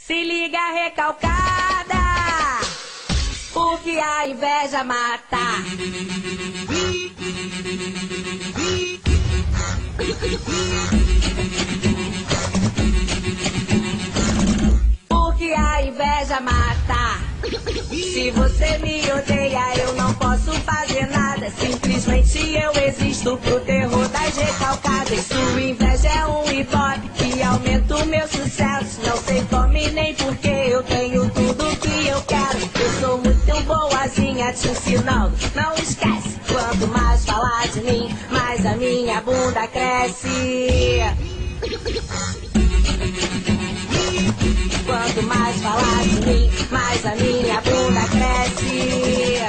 Se liga, recalcada, porque a inveja mata. Porque a inveja mata. Se você me odeia, eu não posso fazer nada. Simplesmente eu existo pro terror das recalcadas. Sua inveja é um hip-hop que aumenta o meu sucesso. Não sei como e nem porquê, eu tenho tudo que eu quero. Eu sou muito boazinha te ensinando, não esquece. Quanto mais falar de mim, mais a minha bunda cresce. Quanto mais falar de mim, mais a minha bunda cresce.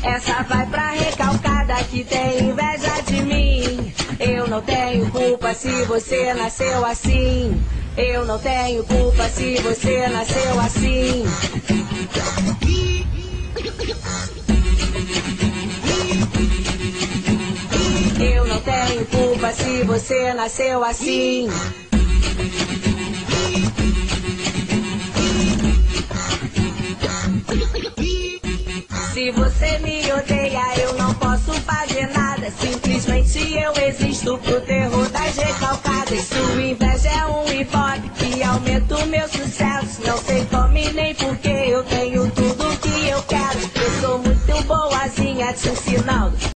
Essa vai pra recalcada que tem inveja de mim. Eu não tenho culpa se você nasceu assim. Eu não tenho culpa se você nasceu assim. Eu não tenho culpa se você nasceu assim. Se você me odeia, eu não posso fazer nada. Simplesmente eu existo pro terror das recalcadas. Sua inveja é um hip-hop que aumenta o meu sucesso. Não sei como e nem porquê, eu tenho tudo que eu quero. Eu sou muito boazinha te ensinando.